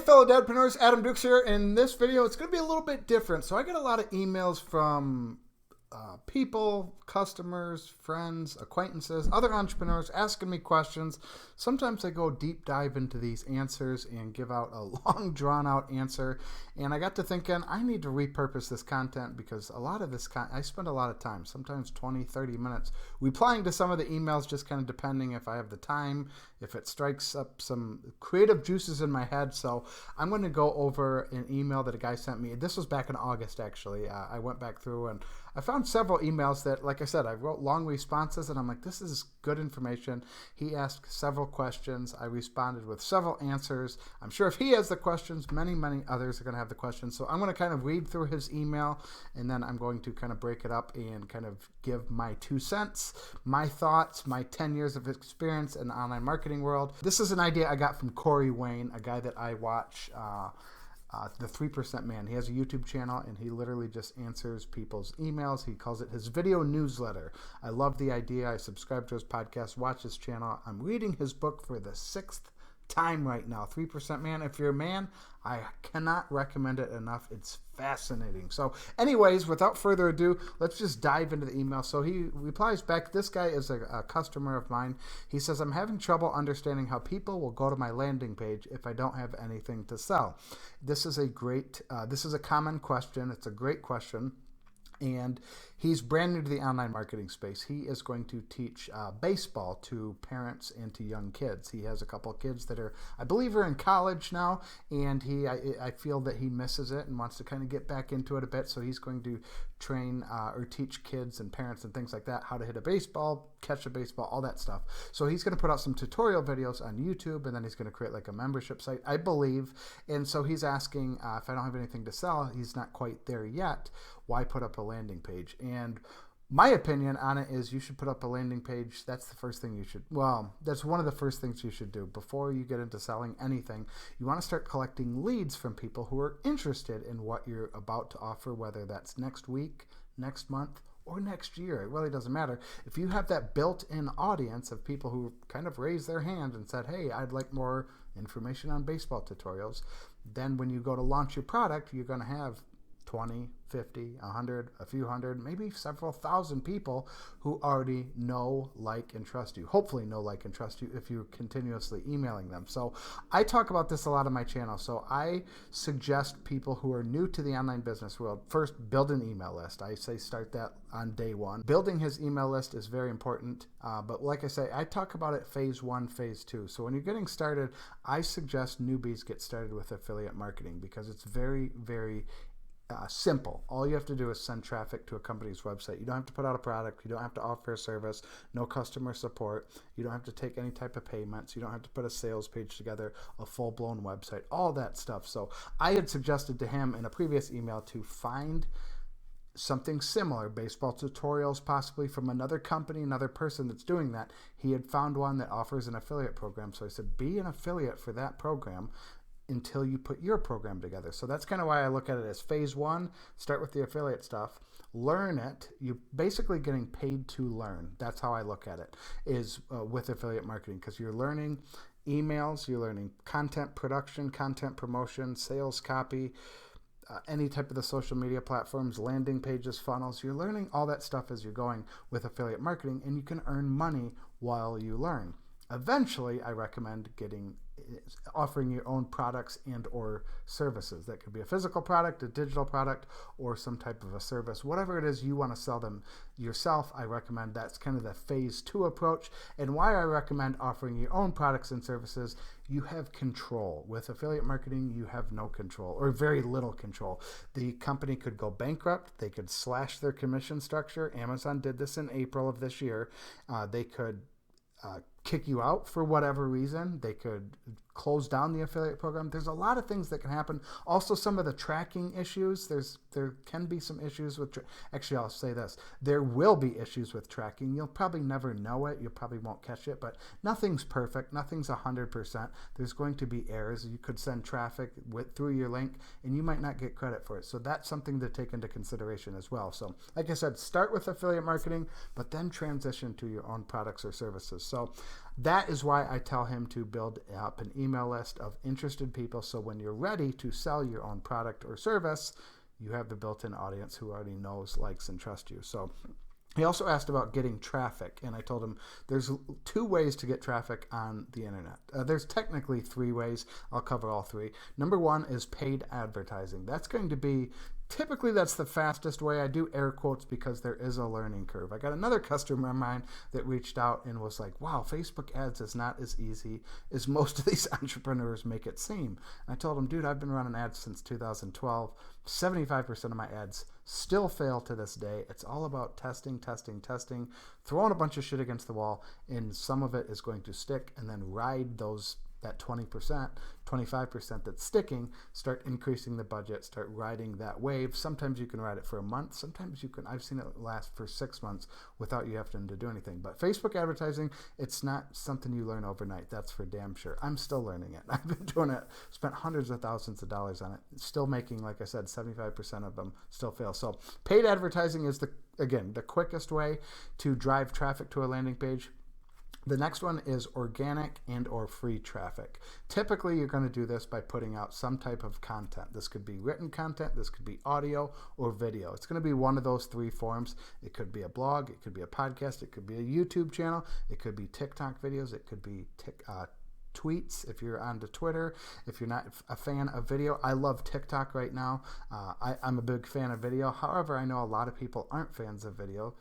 fellow dadpreneurs, Adam Dukes here. In this video, it's going to be a little bit different. So I get a lot of emails from people, customers, friends, acquaintances, other entrepreneurs asking me questions. Sometimes I go deep dive into these answers and give out a long drawn out answer. And I got to thinking I need to repurpose this content because a lot of this I spend a lot of time, sometimes 20, 30 minutes replying to some of the emails, just kind of depending if I have the time, if it strikes up some creative juices in my head. So I'm going to go over an email that a guy sent me. This was back in August, actually. I went back through and I found several emails that, like I said, I wrote long responses and I'm like, this is good information. He asked several questions. I responded with several answers. I'm sure if he has the questions, many, many others are going to have the questions. So I'm going to kind of read through his email and then I'm going to kind of break it up and kind of give my 2 cents, my thoughts, my 10 years of experience in the online marketing world. This is an idea I got from Corey Wayne, a guy that I watch, the 3% Man. He has a YouTube channel and he literally just answers people's emails. He calls it his video newsletter. I love the idea. I subscribe to his podcast, watch his channel. I'm reading his book for the 6th time right now, 3% Man. If you're a man, I cannot recommend it enough. It's fascinating. So anyways, without further ado, let's just dive into the email. So he replies back. This guy is a customer of mine. He says, I'm having trouble understanding how people will go to my landing page if I don't have anything to sell. This is a common question. It's a great question. And he's brand new to the online marketing space. He is going to teach baseball to parents and to young kids. He has a couple of kids that I believe are in college now, and I feel that he misses it and wants to kind of get back into it a bit. So he's going to train or teach kids and parents and things like that how to hit a baseball, catch a baseball, all that stuff. So he's going to put out some tutorial videos on YouTube, and then he's going to create like a membership site, I believe. And so he's asking if I don't have anything to sell, he's not quite there yet, why put up a landing page? And my opinion on it is you should put up a landing page. That's the first thing you should, that's one of the first things you should do before you get into selling anything. You want to start collecting leads from people who are interested in what you're about to offer, whether that's next week, next month, or next year. It really doesn't matter. If you have that built-in audience of people who kind of raised their hand and said, hey, I'd like more information on baseball tutorials, then when you go to launch your product, you're going to have 20, 50, 100, a few hundred, maybe several thousand people who already know, like, and trust you. Hopefully know, like, and trust you if you're continuously emailing them. So I talk about this a lot on my channel. So I suggest people who are new to the online business world, first build an email list. I say start that on day one. Building his email list is very important. But like I say, I talk about it phase 1, phase 2. So when you're getting started, I suggest newbies get started with affiliate marketing because it's very, very simple. All you have to do is send traffic to a company's website. You don't have to put out a product. You don't have to offer a service. No customer support. You don't have to take any type of payments. You don't have to put a sales page together, a full-blown website, all that stuff. So I had suggested to him in a previous email to find something similar, baseball tutorials possibly from another company, another person that's doing that. He had found one that offers an affiliate program. So I said, be an affiliate for that program until you put your program together. So that's kind of why I look at it as phase 1, start with the affiliate stuff, learn it. You're basically getting paid to learn. That's how I look at it, is with affiliate marketing, because you're learning emails, you're learning content production, content promotion, sales copy, any type of the social media platforms, landing pages, funnels. You're learning all that stuff as you're going with affiliate marketing, and you can earn money while you learn. Eventually, I recommend offering your own products and or services. That could be a physical product, a digital product, or some type of a service. Whatever it is you want to sell them yourself, I recommend that's kind of the phase 2 approach. And why I recommend offering your own products and services, you have control. With affiliate marketing, you have no control or very little control. The company could go bankrupt. They could slash their commission structure. Amazon did this in April of this year. They could kick you out for whatever reason. They could close down the affiliate program. There's a lot of things that can happen. Also, some of the tracking issues. There can be some issues with. Actually, I'll say this: there will be issues with tracking. You'll probably never know it. You probably won't catch it. But nothing's perfect. Nothing's 100%. There's going to be errors. You could send traffic through your link, and you might not get credit for it. So that's something to take into consideration as well. So, like I said, start with affiliate marketing, but then transition to your own products or services. So That is why I tell him to build up an email list of interested people, so when you're ready to sell your own product or service, you have the built-in audience who already knows, likes, and trusts you. So he also asked about getting traffic, and I told him there's 2 ways to get traffic on the internet. There's technically 3 ways. I'll cover all 3. Number 1 is paid advertising. That's going to be, typically that's the fastest way. I do air quotes because there is a learning curve. I got another customer of mine that reached out and was like, wow, Facebook ads is not as easy as most of these entrepreneurs make it seem. And I told him, dude, I've been running ads since 2012. 75% of my ads still fail to this day. It's all about testing, throwing a bunch of shit against the wall, and some of it is going to stick, and then ride that 20%, 25% that's sticking, start increasing the budget, start riding that wave. Sometimes you can ride it for a month. Sometimes you can, I've seen it last for 6 months without you having to do anything. But Facebook advertising, it's not something you learn overnight. That's for damn sure. I'm still learning it. I've been doing it, spent hundreds of thousands of dollars on it. Still making, like I said, 75% of them still fail. So paid advertising is the quickest way to drive traffic to a landing page. The next one is organic and or free traffic. Typically, you're going to do this by putting out some type of content. This could be written content, this could be audio or video. It's going to be one of those 3 forms. It could be a blog, it could be a podcast, it could be a YouTube channel, it could be TikTok videos, it could be tweets if you're onto Twitter. If you're not a fan of video, I love TikTok right now. I'm a big fan of video. However, I know a lot of people aren't fans of video.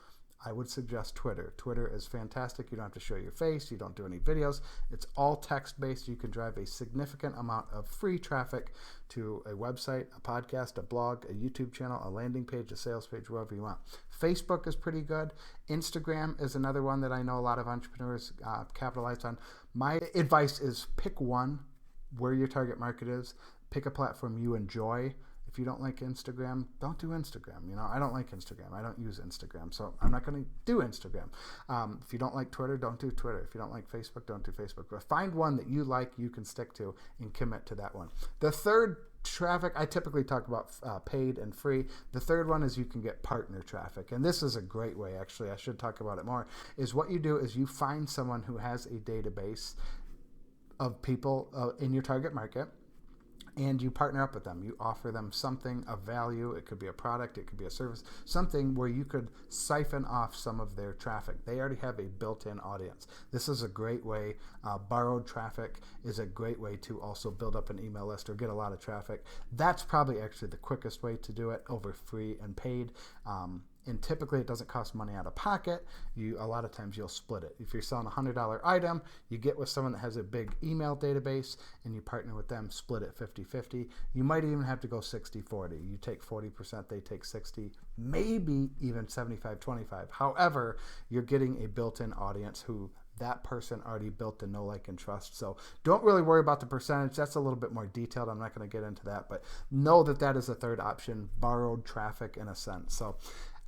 I would suggest Twitter. Twitter is fantastic. You don't have to show your face. You don't do any videos. It's all text-based. You can drive a significant amount of free traffic to a website, a podcast, a blog, a YouTube channel, a landing page, a sales page, wherever you want. Facebook is pretty good. Instagram is another one that I know a lot of entrepreneurs capitalize on. My advice is pick one where your target market is. Pick a platform you enjoy. If you don't like Instagram, don't do Instagram. I don't like Instagram. I don't use Instagram, so I'm not going to do Instagram. If you don't like Twitter, don't do Twitter. If you don't like Facebook, don't do Facebook. But find one that you like, you can stick to, and commit to that one. The third traffic, I typically talk about paid and free. The third one is you can get partner traffic, and this is a great way, actually. I should talk about it more, is what you do is you find someone who has a database of people in your target market, and you partner up with them. You offer them something of value. It could be a product, it could be a service, something where you could siphon off some of their traffic. They already have a built-in audience. This is a great way. Borrowed traffic is a great way to also build up an email list or get a lot of traffic. That's probably actually the quickest way to do it over free and paid. And typically it doesn't cost money out of pocket. A lot of times you'll split it. If you're selling a $100 item, you get with someone that has a big email database and you partner with them, split it 50-50. You might even have to go 60-40. You take 40%, they take 60, maybe even 75-25. However, you're getting a built-in audience who that person already built to know, like, and trust. So don't really worry about the percentage. That's a little bit more detailed. I'm not going to get into that, but know that that is a third option, borrowed traffic in a sense. So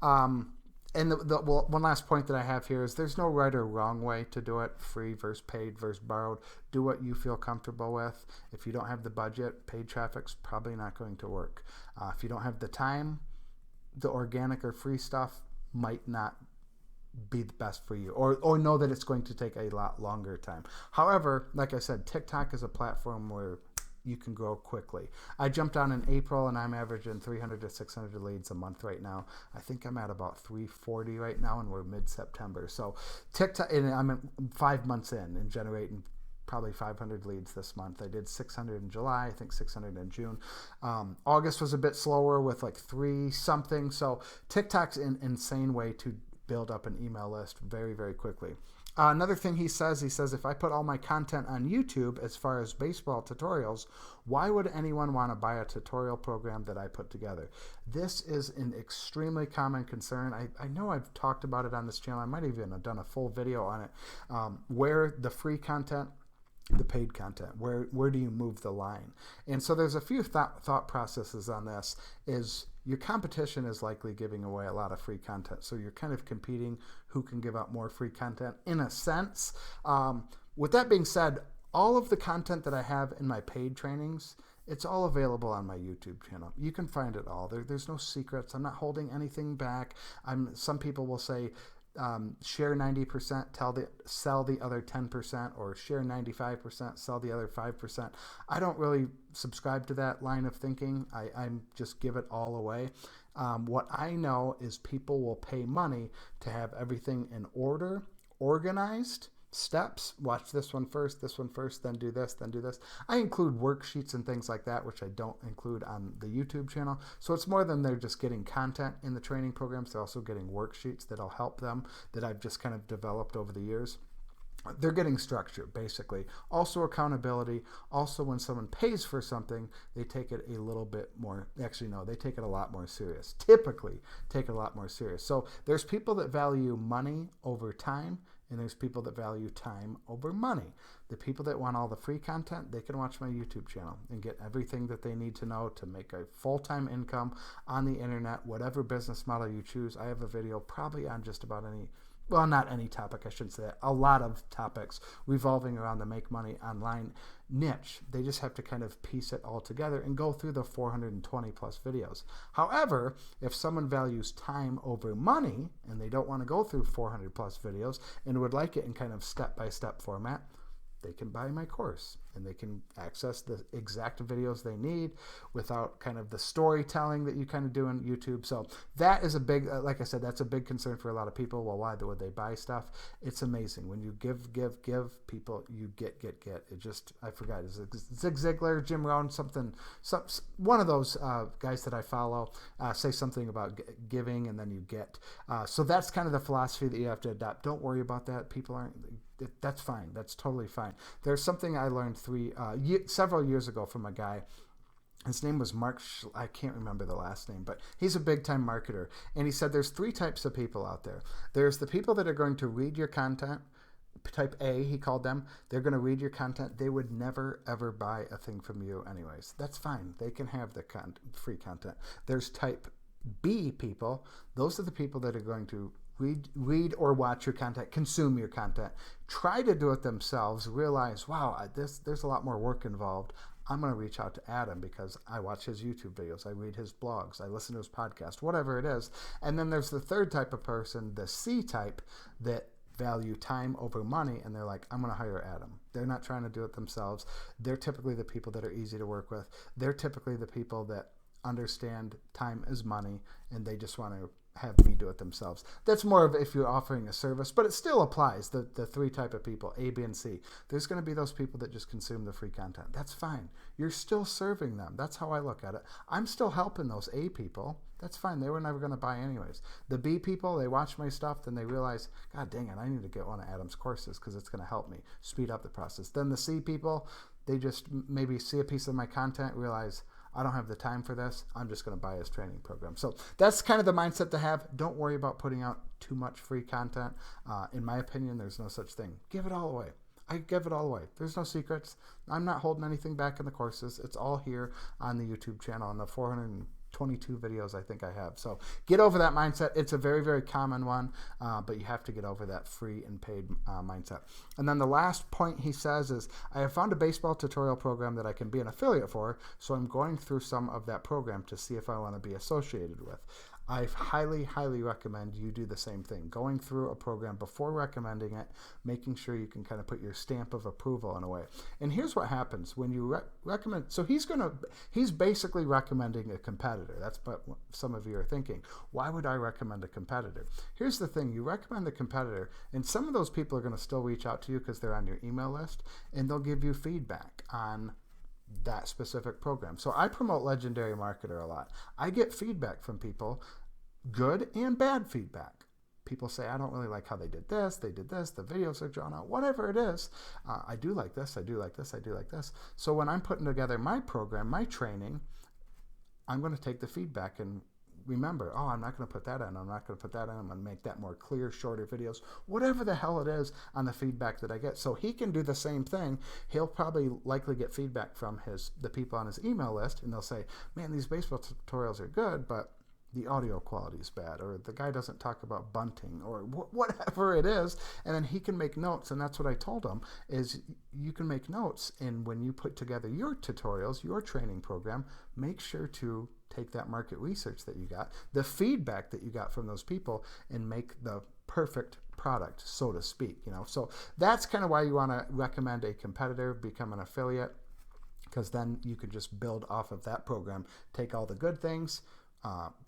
and one last point that I have here is there's no right or wrong way to do it, free versus paid versus borrowed. Do what you feel comfortable with. If you don't have the budget, paid traffic's probably not going to work. If you don't have the time, the organic or free stuff might not be the best for you, or know that it's going to take a lot longer time. However, like I said, TikTok is a platform where you can grow quickly. I jumped on in April and I'm averaging 300 to 600 leads a month right now. I think I'm at about 340 right now and we're mid-September. So TikTok, and I'm 5 months in and generating probably 500 leads this month. I did 600 in July, I think 600 in June. August was a bit slower with like 3 something. So TikTok's an insane way to build up an email list very, very quickly. Another thing he says, if I put all my content on YouTube as far as baseball tutorials, why would anyone want to buy a tutorial program that I put together? This is an extremely common concern. I know I've talked about it on this channel. I might even have done a full video on it, where the free content, the paid content, where do you move the line? And so there's a few thought processes on this. Is your competition is likely giving away a lot of free content, so you're kind of competing who can give out more free content in a sense. With that being said, all of the content that I have in my paid trainings, it's all available on my YouTube channel. You can find it all. There's no secrets. I'm not holding anything back. Some people will say, share 90%, sell the other 10%, or share 95%, sell the other 5%. I don't really subscribe to that line of thinking. I'm just give it all away. What I know is people will pay money to have everything in order, organized, steps. Watch this one first, then do this, then do this. I include worksheets and things like that, which I don't include on the YouTube channel. So it's more than they're just getting content in the training programs. They're also getting worksheets that'll help them that I've just kind of developed over the years. They're getting structure, basically. Also accountability. Also, when someone pays for something, they take it a little bit more. Actually, no, they take it a lot more serious. Typically, take it a lot more serious. So there's people that value money over time, and there's people that value time over money. The people that want all the free content, they can watch my YouTube channel and get everything that they need to know to make a full-time income on the internet, whatever business model you choose. I have a video probably on just about any, well, not any topic, I shouldn't say that, a lot of topics revolving around the make money online niche. They just have to kind of piece it all together and go through the 420 plus videos. However, if someone values time over money and they don't want to go through 400 plus videos and would like it in kind of step-by-step format, they can buy my course and they can access the exact videos they need without kind of the storytelling that you kind of do on YouTube. So that is a big, like I said, that's a big concern for a lot of people. Well, why would they buy stuff? It's amazing. When you give people, you get. It just, I forgot, is it Zig Ziglar, Jim Rohn, one of those guys that I follow say something about giving and then you get. So that's kind of the philosophy that you have to adopt. Don't worry about that. People aren't, that's fine. That's totally fine. There's something I learned several years ago from a guy. His name was Mark, I can't remember the last name, but he's a big-time marketer. And he said there's 3 types of people out there. There's the people that are going to read your content. Type A, he called them. They're going to read your content. They would never, ever buy a thing from you anyways. That's fine. They can have the free content. There's type B people. Those are the people that are going to read or watch your content, consume your content, try to do it themselves, realize, wow, there's a lot more work involved. I'm going to reach out to Adam because I watch his YouTube videos, I read his blogs, I listen to his podcast, whatever it is. And then there's the third type of person, the C type, that value time over money, and they're like, I'm going to hire Adam. They're not trying to do it themselves. They're typically the people that are easy to work with. They're typically the people that understand time is money, and they just want to have me do it themselves. That's more of if you're offering a service, but it still applies, the 3 type of people, A, B, and C. There's going to be those people that just consume the free content. That's fine. You're still serving them. That's how I look at it. I'm still helping those A people. That's fine. They were never going to buy anyways. The B people, they watch my stuff, then they realize, God dang it, I need to get one of Adam's courses because it's going to help me speed up the process. Then the C people, they just maybe see a piece of my content, realize, I don't have the time for this. I'm just going to buy his training program. So that's kind of the mindset to have. Don't worry about putting out too much free content. In my opinion, there's no such thing. Give it all away. I give it all away. There's no secrets. I'm not holding anything back in the courses. It's all here on the YouTube channel on the 422 videos I think I have. So get over that mindset. It's a very, very common one, but you have to get over that free and paid mindset. And then the last point he says is, I have found a baseball tutorial program that I can be an affiliate for, so I'm going through some of that program to see if I want to be associated with. I highly, highly recommend you do the same thing. Going through a program before recommending it, making sure you can kind of put your stamp of approval in a way. And here's what happens when you recommend. So he's basically recommending a competitor. That's what some of you are thinking. Why would I recommend a competitor? Here's the thing. You recommend the competitor, and some of those people are going to still reach out to you because they're on your email list, and they'll give you feedback on that specific program. So I promote Legendary Marketer a lot. I get feedback from people, good and bad feedback. People say, I don't really like how they did this, the videos are drawn out, whatever it is. I do like this, I do like this, I do like this. So when I'm putting together my program, my training, I'm going to take the feedback and remember, oh, I'm not going to put that in, I'm not going to put that in, I'm going to make that more clear, shorter videos, whatever the hell it is on the feedback that I get. So he can do the same thing. He'll probably likely get feedback from the people on his email list, and they'll say, man, these baseball tutorials are good, but the audio quality is bad, or the guy doesn't talk about bunting, or whatever it is. And then he can make notes, and that's what I told him, is you can make notes, and when you put together your tutorials, your training program, make sure to take that market research that you got, the feedback that you got from those people, and make the perfect product, so to speak. So that's kind of why you want to recommend a competitor, become an affiliate, because then you can just build off of that program, take all the good things,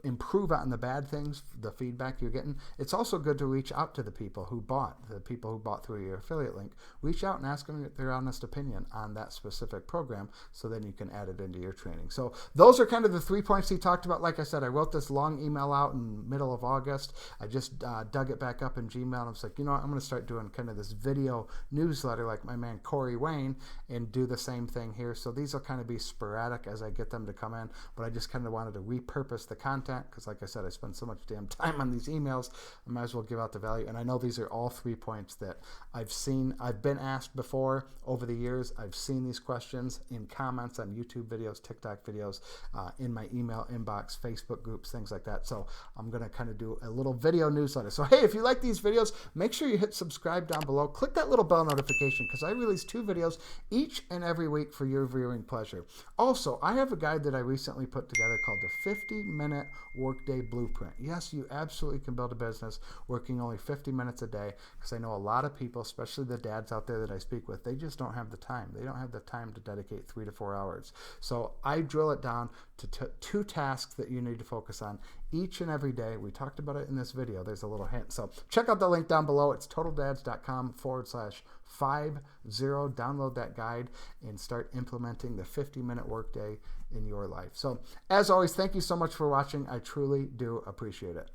improve on the bad things, the feedback you're getting. It's also good to reach out to the people who bought through your affiliate link. Reach out and ask them their honest opinion on that specific program, so then you can add it into your training. So those are kind of the 3 points he talked about. Like I said, I wrote this long email out in middle of August. I just dug it back up in Gmail, and I was like, I'm going to start doing kind of this video newsletter like my man Corey Wayne, and do the same thing here. So these will kind of be sporadic as I get them to come in, but I just kind of wanted to repurpose the content, because like I said, I spend so much damn time on these emails, I might as well give out the value. And I know these are all 3 points that I've been asked before over the years. I've seen these questions in comments on YouTube videos, TikTok videos, in my email inbox, Facebook groups, things like that. So I'm going to kind of do a little video newsletter. So hey, if you like these videos, make sure you hit subscribe down below. Click that little bell notification, because I release 2 videos each and every week for your viewing pleasure. Also, I have a guide that I recently put together called the 50-Minute Workday Blueprint. Yes, you absolutely can build a business working only 50 minutes a day, because I know a lot of people, especially the dads out there that I speak with, they just don't have the time. They don't have the time to dedicate 3 to 4 hours. So I drill it down to 2 tasks that you need to focus on each and every day. We talked about it in this video. There's a little hint. So check out the link down below. It's totaldads.com/50. Download that guide and start implementing the 50-minute workday in your life. So as always, thank you so much for watching. I truly do appreciate it.